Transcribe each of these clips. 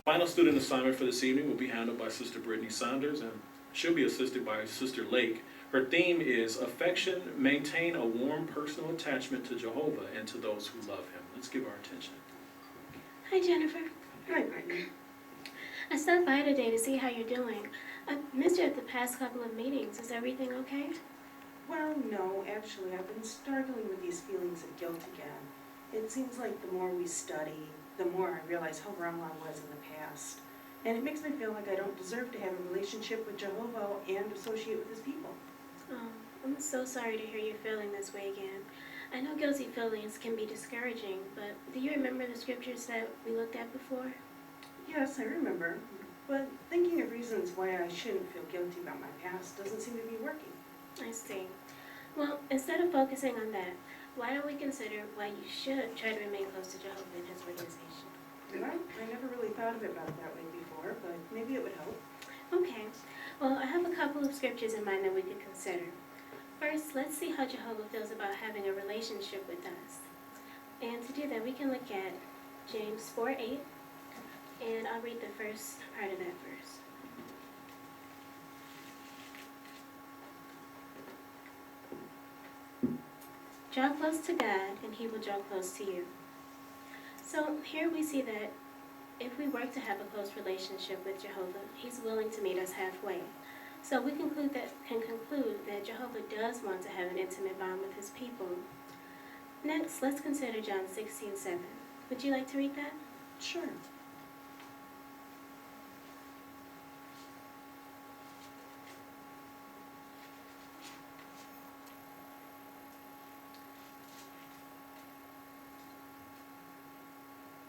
Final student assignment for this evening will be handled by Sister Brittany Saunders, and she'll be assisted by Sister Lake. Her theme is affection, maintain a warm personal attachment to Jehovah and to those who love him. Let's give our attention. Hi, Jennifer. Hi, Brittany. I stopped by today to see how you're doing. I missed you at the past couple of meetings. Is everything okay? Well, no, actually, I've been struggling with these feelings of guilt again. It seems like the more we study, the more I realize how wrong I was in the past. And it makes me feel like I don't deserve to have a relationship with Jehovah and associate with his people. Oh, I'm so sorry to hear you feeling this way again. I know guilty feelings can be discouraging, but do you remember the scriptures that we looked at before? Yes, I remember. But thinking of reasons why I shouldn't feel guilty about my past doesn't seem to be working. I see. Well, instead of focusing on that, why don't we consider why you should try to remain close to Jehovah in his organization? Well, I never really thought of it about it that way before, but maybe it would help. Okay. Well, I have a couple of scriptures in mind that we could consider. First, let's see how Jehovah feels about having a relationship with us. And to do that, we can look at James 4:8, and I'll read the first part of that verse. Draw close to God, and he will draw close to you. So here we see that if we work to have a close relationship with Jehovah, he's willing to meet us halfway. So we can conclude that Jehovah does want to have an intimate bond with his people. Next, let's consider John 16:7. Would you like to read that? Sure.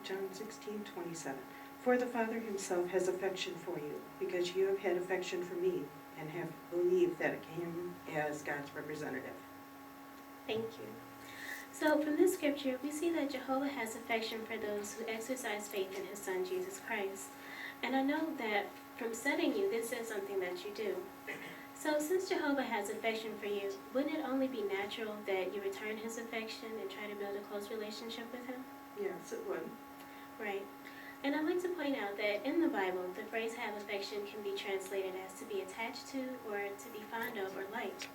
John 16:27. For the Father himself has affection for you, because you have had affection for me, and have believed that I came as God's representative. Thank you. So from this scripture, we see that Jehovah has affection for those who exercise faith in his Son, Jesus Christ. And I know that from studying you, this is something that you do. So since Jehovah has affection for you, wouldn't it only be natural that you return his affection and try to build a close relationship with him? Yes, it would. Right. And I'd like to point out that in the Bible, the phrase have affection can be translated as to be attached to, or to be fond of, or like.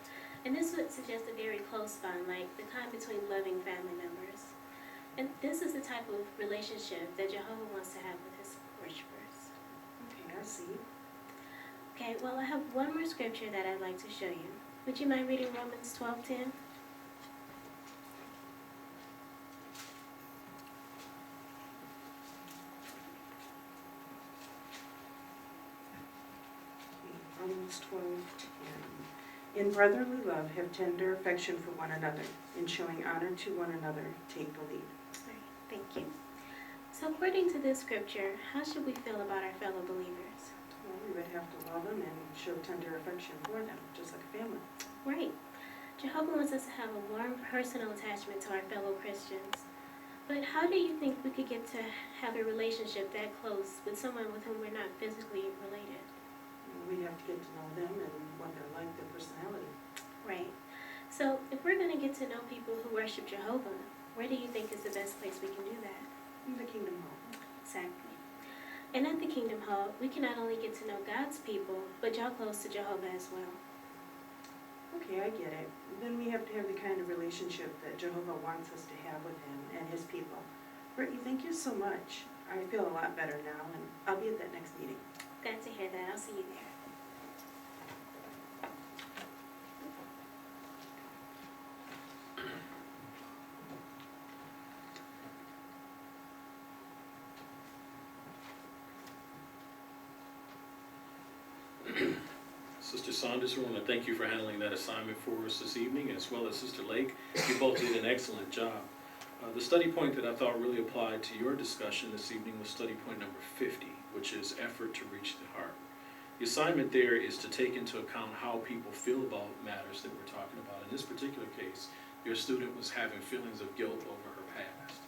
And this would suggest a very close bond, like the kind between loving family members. And this is the type of relationship that Jehovah wants to have with his worshipers. Okay, I see. Okay, well, I have one more scripture that I'd like to show you. Would you mind reading Romans 12:10? Romans 12:10. In brotherly love, have tender affection for one another. In showing honor to one another, take the lead. All right, thank you. So according to this scripture, how should we feel about our fellow believers? Well, we would have to love them and show tender affection for them, just like a family. Right. Jehovah wants us to have a warm personal attachment to our fellow Christians. But how do you think we could get to have a relationship that close with someone with whom we're not physically related? We'd have to get to know them and what they're like, their personality. Right. So if we're going to get to know people who worship Jehovah, where do you think is the best place we can do that? In the Kingdom Hall. Exactly. And at the Kingdom Hall, we can not only get to know God's people, but draw close to Jehovah as well. Okay, I get it. Then we have to have the kind of relationship that Jehovah wants us to have with him and his people. Brittany, thank you so much. I feel a lot better now, and I'll be at that next meeting. Glad to hear that. I'll see you there. Sister Saunders, we want to thank you for handling that assignment for us this evening, as well as Sister Lake. You both did an excellent job. The study point that I thought really applied to your discussion this evening was study point number 50, which is effort to reach the heart. The assignment there is to take into account how people feel about matters that we're talking about. In this particular case, your student was having feelings of guilt over her past.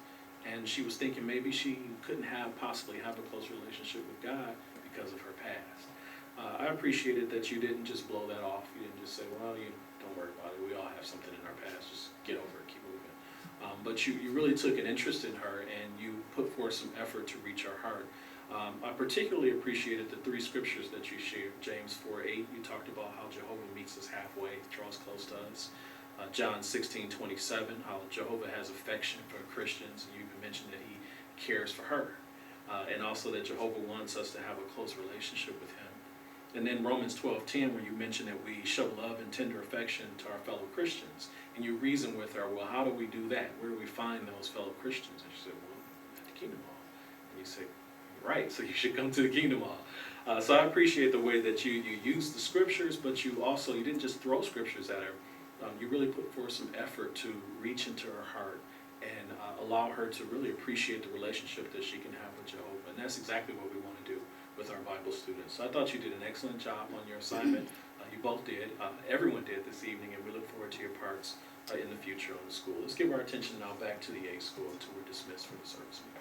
And she was thinking maybe she couldn't possibly have a close relationship with God because of her past. I appreciated that you didn't just blow that off. You didn't just say, well, you don't worry about it. We all have something in our past. Just get over it, keep moving. But you really took an interest in her, and you put forth some effort to reach her heart. I particularly appreciated the 3 scriptures that you shared. James 4:8, you talked about how Jehovah meets us halfway, draws close to us. John 16:27, how Jehovah has affection for Christians, and you even mentioned that he cares for her. And also that Jehovah wants us to have a close relationship with him. And then Romans 12:10, where you mentioned that we show love and tender affection to our fellow Christians. And you reason with her, well, how do we do that? Where do we find those fellow Christians? And she said, well, at the Kingdom Hall. And you said, right, so you should come to the Kingdom Hall. So I appreciate the way that you used the scriptures, but you didn't just throw scriptures at her. You really put forth some effort to reach into her heart and allow her to really appreciate the relationship that she can have with Jehovah. And that's exactly what we want to do with our Bible students. So I thought you did an excellent job on your assignment. You both did. Everyone did this evening, and we look forward to your parts in the future on the school. Let's give our attention now back to the A school until we're dismissed for the service meeting.